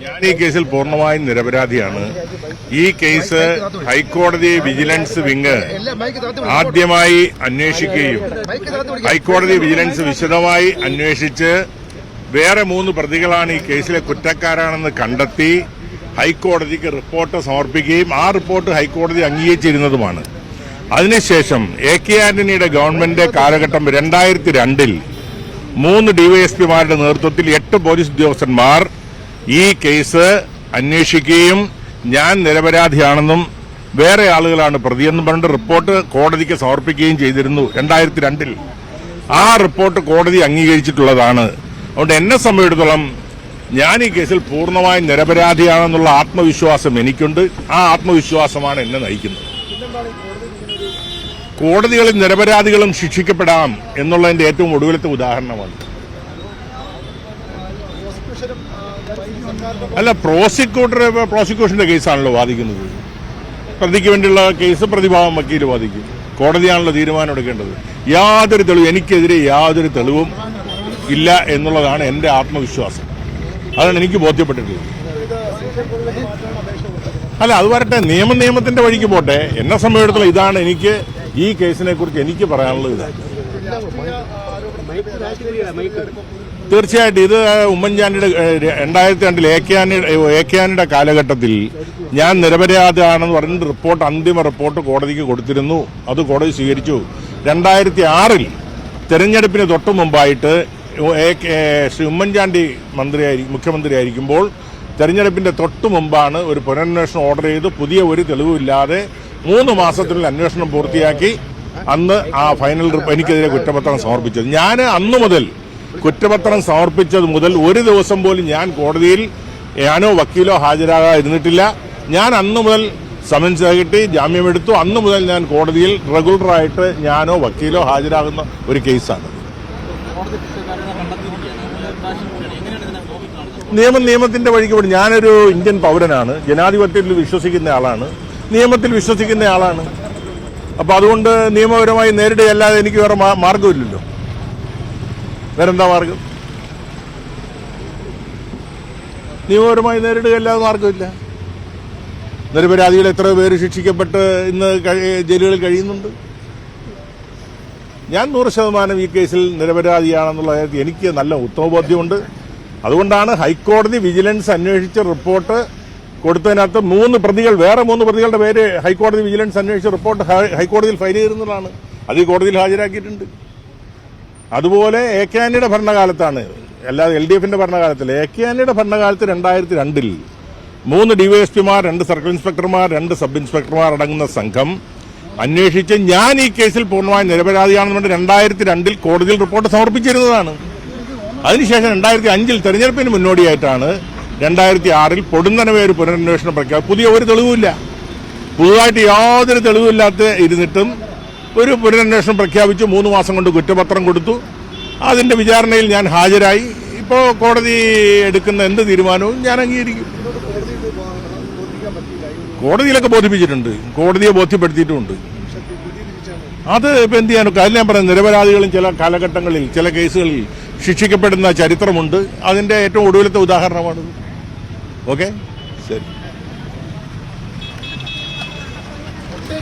ഞാൻ ഈ കേസിൽ പൂർണ്ണമായും നിരപരാധിയാണ്. ഈ കേസ് ഹൈക്കോടതി വിജിലൻസ് വിങ് ആദ്യമായി അന്വേഷിക്കുകയും ഹൈക്കോടതി വിജിലൻസ് വിശദമായി അന്വേഷിച്ച് വേറെ 3 പ്രതികളാണ് ഈ കേസിലെ കുറ്റക്കാരാണെന്ന് കണ്ടെത്തി ഹൈക്കോടതിക്ക് റിപ്പോർട്ട് സമർപ്പിക്കുകയും ആ റിപ്പോർട്ട് ഹൈക്കോടതി അംഗീകരിച്ചിരുന്നതുമാണ്. അതിനുശേഷം എ.കെ. ആന്റണിയുടെ ഗവൺമെന്റ് കാലഘട്ടം 2002-ൽ 3 ഡിവൈഎസ്പിമാരുടെ നേതൃത്വത്തിൽ 8 പോലീസ് ഉദ്യോഗസ്ഥന്മാർ ഈ കേസ് അന്വേഷിക്കുകയും ഞാൻ നിരപരാധിയാണെന്നും വേറെ ആളുകളാണ് പ്രതിയെന്നും പറഞ്ഞിട്ട് റിപ്പോർട്ട് കോടതിക്ക് സമർപ്പിക്കുകയും ചെയ്തിരുന്നു 2002-ൽ. ആ റിപ്പോർട്ട് കോടതി അംഗീകരിച്ചിട്ടുള്ളതാണ്. അതുകൊണ്ട് എന്നെ സംബന്ധിച്ചിടത്തോളം ഞാൻ ഈ കേസിൽ പൂർണ്ണമായും നിരപരാധിയാണെന്നുള്ള ആത്മവിശ്വാസം എനിക്കുണ്ട്. ആ ആത്മവിശ്വാസമാണ് എന്നെ നയിക്കുന്നത്. കോടതികളിൽ നിരപരാധികളും ശിക്ഷിക്കപ്പെടാം എന്നുള്ളതിന്റെ ഏറ്റവും ഒടുവിലത്തെ ഉദാഹരണമാണ്. അല്ല, പ്രോസിക്യൂഷന്റെ കേസാണല്ലോ വാദിക്കുന്നത്. പ്രതിക്ക് വേണ്ടിയുള്ള കേസ് പ്രതിഭാഗം വക്കീൽ വാദിക്കും. കോടതിയാണല്ലോ തീരുമാനം എടുക്കേണ്ടത്. യാതൊരു തെളിവും എനിക്കെതിരെ യാതൊരു തെളിവും ഇല്ല എന്നുള്ളതാണ് എന്റെ ആത്മവിശ്വാസം. അതാണ് എനിക്ക് ബോധ്യപ്പെട്ടിട്ടുള്ളത്. അല്ല, അത് വരട്ടെ, നിയമത്തിന്റെ വഴിക്ക് പോട്ടെ. എന്നെ സംബന്ധിച്ചിടത്തോളം ഇതാണ് എനിക്ക് ഈ കേസിനെ കുറിച്ച് എനിക്ക് പറയാനുള്ളത്. ഇതാണ് തീർച്ചയായിട്ടും. ഇത് ഉമ്മൻചാണ്ടിയുടെ 2002-ൽ എ.കെ. ആന്റണിയുടെ കാലഘട്ടത്തിൽ ഞാൻ നിരപരാധിയാണെന്ന് പറഞ്ഞിട്ട് അന്തിമ റിപ്പോർട്ട് കോടതിക്ക് കൊടുത്തിരുന്നു. അത് കോടതി സ്വീകരിച്ചു. 2006-ൽ തെരഞ്ഞെടുപ്പിന് തൊട്ടു മുമ്പായിട്ട് ശ്രീ ഉമ്മൻചാണ്ടി മുഖ്യമന്ത്രിയായിരിക്കുമ്പോൾ തെരഞ്ഞെടുപ്പിന്റെ തൊട്ടു മുമ്പാണ് ഒരു പുനരന്വേഷണം ഓർഡർ ചെയ്ത് പുതിയ ഒരു തെളിവില്ലാതെ 3 മാസത്തിനുള്ളിൽ അന്വേഷണം പൂർത്തിയാക്കി അന്ന് ആ ഫൈനൽ എനിക്കെതിരെ കുറ്റപത്രം സമർപ്പിച്ചത്. ഞാൻ അന്നു മുതൽ കുറ്റപത്രം സമർപ്പിച്ചത് മുതൽ ഒരു ദിവസം പോലും ഞാൻ കോടതിയിൽ ഞാനോ വക്കീലോ ഹാജരാകാതിരുന്നിട്ടില്ല. ഞാൻ അന്നു മുതൽ സമൻസ് കിട്ടി, ജാമ്യമെടുത്തു. അന്നു മുതൽ ഞാൻ കോടതിയിൽ റെഗുലറായിട്ട് ഞാനോ വക്കീലോ ഹാജരാകുന്ന ഒരു കേസാണ്. നിയമത്തിന്റെ വഴിക്ക് പോയി. ഞാനൊരു ഇന്ത്യൻ പൗരനാണ്, ജനാധിപത്യത്തിൽ വിശ്വസിക്കുന്ന ആളാണ്, നിയമത്തിൽ വിശ്വസിക്കുന്ന ആളാണ്. അപ്പൊ അതുകൊണ്ട് നിയമപരമായി നേരിടുകയല്ലാതെ എനിക്ക് വേറെ മാർഗമില്ലല്ലോ. വേറെന്താ മാർഗം? നിയമപരമായി നേരിടുകയല്ലാതെ മാർഗമില്ല. നിരപരാധികൾ എത്ര പേര് ശിക്ഷിക്കപ്പെട്ട് ഇന്ന് ജയിലുകളിൽ കഴിയുന്നുണ്ട്. ഞാൻ 100% ഈ കേസിൽ നിരപരാധിയാണെന്നുള്ള കാര്യത്തിൽ എനിക്ക് നല്ല ഉത്തമബോധ്യമുണ്ട്. അതുകൊണ്ടാണ് ഹൈക്കോടതി വിജിലൻസ് അന്വേഷിച്ച റിപ്പോർട്ട് കൊടുത്തതിനകത്ത് 3 പ്രതികൾ, വേറെ 3 പ്രതികളുടെ പേര് ഹൈക്കോടതി വിജിലൻസ് അന്വേഷിച്ച റിപ്പോർട്ട് ഹൈക്കോടതിയിൽ ഫയൽ ചെയ്തിരുന്നതാണ്. അത് ഈ കോടതിയിൽ ഹാജരാക്കിയിട്ടുണ്ട്. അതുപോലെ എ.കെ. ആന്റണിയുടെ ഭരണകാലത്താണ്, അല്ലാതെ LDFന്റെ ഭരണകാലത്തിൽ. എ.കെ. ആന്റണിയുടെ ഭരണകാലത്ത് 2002-ൽ 3 ഡിവൈഎസ്പിമാർ, 2 സർക്കിൾ ഇൻസ്പെക്ടർമാർ, 2 സബ് ഇൻസ്പെക്ടർമാർ അടങ്ങുന്ന സംഘം അന്വേഷിച്ച് ഞാൻ ഈ കേസിൽ പൂർണ്ണമായി നിരപരാധിയാണെന്ന് 2002-ൽ കോടതിയിൽ റിപ്പോർട്ട് സമർപ്പിച്ചിരുന്നതാണ്. അതിനുശേഷം 2005-ൽ തെരഞ്ഞെടുപ്പിന് മുന്നോടിയായിട്ടാണ് 2006-ൽ പൊടുന്നനെ ഒരു പുനരന്വേഷണം പ്രഖ്യാപിച്ചു. പുതിയ ഒരു തെളിവുമില്ല, പുതുതായിട്ട് യാതൊരു തെളിവില്ലാത്ത ഇരുന്നിട്ടും ഒരു പുനരന്വേഷണം പ്രഖ്യാപിച്ചു. 3 മാസം കൊണ്ട് കുറ്റപത്രം കൊടുത്തു. അതിന്റെ വിചാരണയിൽ ഞാൻ ഹാജരായി. ഇപ്പോൾ കോടതി എടുക്കുന്ന എന്ത് തീരുമാനവും ഞാൻ അംഗീകരിക്കും. കോടതിയിലൊക്കെ ബോധിപ്പിച്ചിട്ടുണ്ട്, കോടതിയെ ബോധ്യപ്പെടുത്തിയിട്ടുമുണ്ട്. അത് ഇപ്പം എന്ത് ചെയ്യാനൊക്കെ. അതിൽ ഞാൻ പറയുന്നത്, നിരപരാധികളും ചില കാലഘട്ടങ്ങളിൽ ചില കേസുകളിൽ ശിക്ഷിക്കപ്പെടുന്ന ചരിത്രമുണ്ട്. അതിന്റെ ഏറ്റവും ഒടുവിലത്തെ ഉദാഹരണമാണിത്. ഓക്കെ, ശരി.